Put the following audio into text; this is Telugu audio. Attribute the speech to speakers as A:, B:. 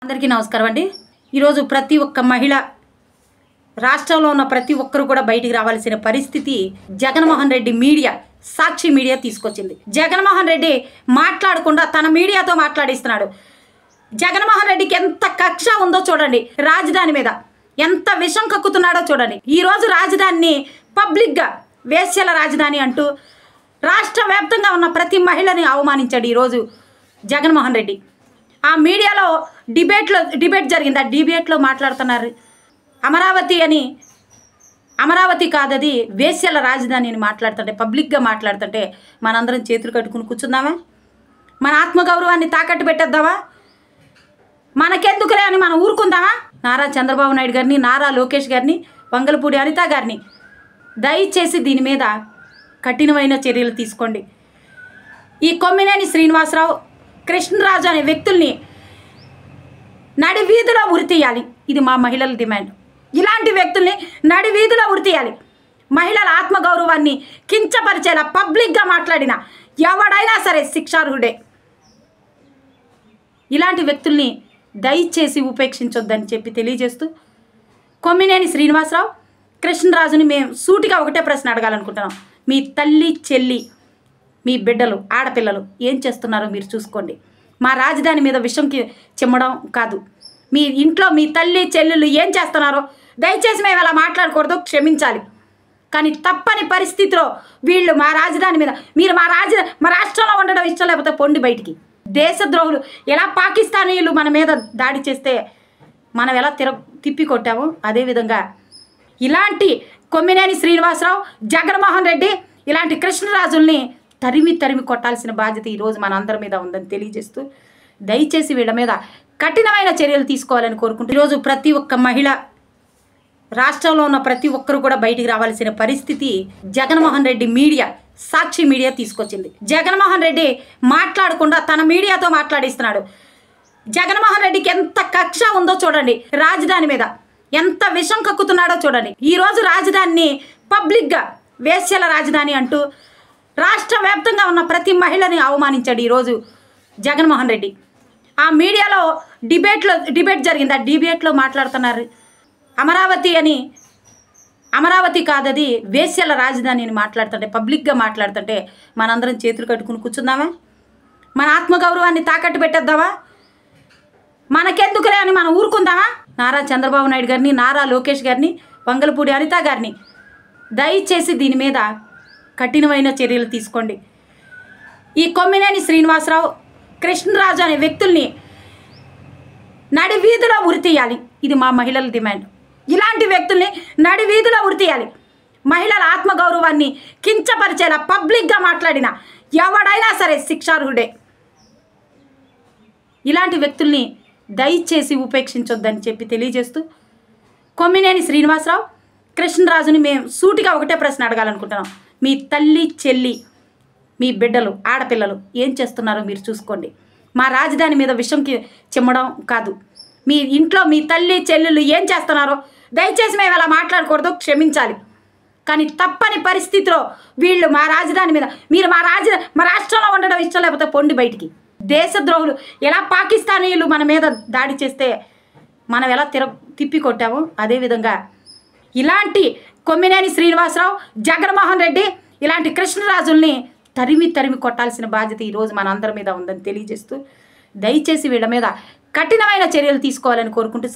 A: అందరికీ నమస్కారం అండి. ఈరోజు ప్రతి ఒక్క మహిళ రాష్ట్రంలో ఉన్న ప్రతి ఒక్కరు కూడా బయటికి రావాల్సిన పరిస్థితి జగన్మోహన్ రెడ్డి మీడియా, సాక్షి మీడియా తీసుకొచ్చింది. జగన్మోహన్ రెడ్డి మాట్లాడకుండా తన మీడియాతో మాట్లాడిస్తున్నాడు. జగన్మోహన్ రెడ్డికి ఎంత కక్ష ఉందో చూడండి, రాజధాని మీద ఎంత విషం కక్కుతున్నాడో చూడండి. ఈరోజు రాజధానిని పబ్లిక్గా వేశ్యల రాజధాని అంటూ రాష్ట్ర వ్యాప్తంగా ఉన్న ప్రతి మహిళని అవమానించాడు ఈరోజు జగన్మోహన్ రెడ్డి. ఆ మీడియాలో డిబేట్ జరిగింది. ఆ డిబేట్లో మాట్లాడుతున్నారు, అమరావతి కాదది వేశ్యల రాజధాని అని మాట్లాడుతుంటే, పబ్లిక్గా మాట్లాడుతుంటే మనందరం చేతులు కట్టుకుని కూర్చుందామా? మన ఆత్మగౌరవాన్ని తాకట్టు పెట్టేద్దామా? మనకెందుకులే అని మనం ఊరుకుందామా? నారా చంద్రబాబు నాయుడు గారిని, నారా లోకేష్ గారిని, వంగలపూడి అనిత గారిని దయచేసి దీని మీద కఠినమైన చర్యలు తీసుకోండి. ఈ కొమ్మినేని శ్రీనివాసరావు, కృష్ణరాజు అనే వ్యక్తుల్ని నడి వీధిలో ఉరితీయాలి. ఇది మా మహిళల డిమాండ్. ఇలాంటి వ్యక్తుల్ని నడి వీధిలో ఉరితీయాలి. మహిళల ఆత్మగౌరవాన్ని కించపరిచేలా పబ్లిక్గా మాట్లాడిన ఎవడైనా సరే శిక్షార్హుడే. ఇలాంటి వ్యక్తుల్ని దయచేసి ఉపేక్షించొద్దని చెప్పి తెలియజేస్తూ, కొమ్మినేని శ్రీనివాసరావు, కృష్ణరాజుని మేము సూటిగా ఒకటే ప్రశ్న అడగాలనుకుంటున్నాం. మీ తల్లి, చెల్లి, మీ బిడ్డలు, ఆడపిల్లలు ఏం చేస్తున్నారో మీరు చూసుకోండి. మా రాజధాని మీద విషంకి చిమ్మడం కాదు. మీ ఇంట్లో మీ తల్లి, చెల్లెళ్ళు ఏం చేస్తున్నారో దయచేసి మేము అలా మాట్లాడకూడదు, క్షమించాలి. కానీ తప్పని పరిస్థితిలో వీళ్ళు మా రాజధాని మీద, మీరు మా రాష్ట్రంలో ఉండడం ఇష్టం లేకపోతే పొండి బయటికి. దేశద్రోహులు ఎలా పాకిస్తానీయులు మన మీద దాడి చేస్తే మనం ఎలా తిప్పి కొట్టామో అదేవిధంగా ఇలాంటి కొమ్మినేని శ్రీనివాసరావు, జగన్మోహన్ రెడ్డి, ఇలాంటి కృష్ణరాజుల్ని తరిమి కొట్టాల్సిన బాధ్యత ఈరోజు మన అందరి మీద ఉందని తెలియజేస్తూ, దయచేసి వీళ్ళ మీద కఠినమైన చర్యలు తీసుకోవాలని కోరుకుంటూ, ఈరోజు ప్రతి ఒక్క మహిళ రాష్ట్రంలో ఉన్న ప్రతి ఒక్కరు కూడా బయటికి రావాల్సిన పరిస్థితి జగన్మోహన్ రెడ్డి మీడియా, సాక్షి మీడియా తీసుకొచ్చింది. జగన్మోహన్ రెడ్డి మాట్లాడకుండా తన మీడియాతో మాట్లాడిస్తున్నాడు. జగన్మోహన్ రెడ్డికి ఎంత కక్ష ఉందో చూడండి, రాజధాని మీద ఎంత విషం కక్కుతున్నాడో చూడండి. ఈరోజు రాజధానిని పబ్లిక్గా వేశ్యల రాజధాని అంటూ రాష్ట్ర వ్యాప్తంగా ఉన్న ప్రతి మహిళని అవమానించాడు ఈరోజు జగన్మోహన్ రెడ్డి. ఆ మీడియాలో డిబేట్ జరిగింది. ఆ డిబేట్లో మాట్లాడుతున్నారు, అమరావతి కాదది వేశ్యల రాజధాని అని మాట్లాడుతుంటే, పబ్లిక్గా మాట్లాడుతుంటే మనందరం చేతులు కట్టుకుని కూర్చుందామా? మన ఆత్మగౌరవాన్ని తాకట్టు పెట్టేద్దామా? మనకెందుకులే అని మనం ఊరుకుందామా? నారా చంద్రబాబు నాయుడు గారిని, నారా లోకేష్ గారిని, వంగలపూడి అనిత గారిని దయచేసి దీని మీద కఠినమైన చర్యలు తీసుకోండి. ఈ కొమ్మినేని శ్రీనివాసరావు, కృష్ణరాజు అనే వ్యక్తుల్ని నడి వీధిలో ఉరితీయాలి. ఇది మా మహిళల డిమాండ్. ఇలాంటి వ్యక్తుల్ని నడి వీధిలో ఉరితీయాలి. మహిళల ఆత్మగౌరవాన్ని కించపరిచేలా పబ్లిక్గా మాట్లాడిన ఎవడైనా సరే శిక్షార్హుడే. ఇలాంటి వ్యక్తుల్ని దయచేసి ఉపేక్షించొద్దని చెప్పి తెలియజేస్తూ, కొమ్మినేని శ్రీనివాసరావు, కృష్ణరాజుని మేము సూటిగా ఒకటే ప్రశ్న అడగాలనుకుంటున్నాం. మీ తల్లి, చెల్లి, మీ బిడ్డలు, ఆడపిల్లలు ఏం చేస్తున్నారో మీరు చూసుకోండి. మా రాజధాని మీద విషంకి చిమ్మడం కాదు. మీ ఇంట్లో మీ తల్లి, చెల్లెళ్ళు ఏం చేస్తున్నారో దయచేసి మేము అలా మాట్లాడకూడదు, క్షమించాలి. కానీ తప్పని పరిస్థితిలో వీళ్ళు మా రాజధాని మీద, మీరు మా రాష్ట్రంలో ఉండడం ఇష్టం లేకపోతే పొండి బయటికి. దేశద్రోహులు ఎలా పాకిస్తానీయులు మన మీద దాడి చేస్తే మనం ఎలా తిప్పి కొట్టామో అదేవిధంగా ఇలాంటి కొమ్మినేని శ్రీనివాసరావు, జగన్మోహన్ రెడ్డి, ఇలాంటి కృష్ణరాజుల్ని తరిమి కొట్టాల్సిన బాధ్యత ఈరోజు మన అందరి మీద ఉందని తెలియజేస్తూ, దయచేసి వీళ్ళ మీద కఠినమైన చర్యలు తీసుకోవాలని కోరుకుంటూ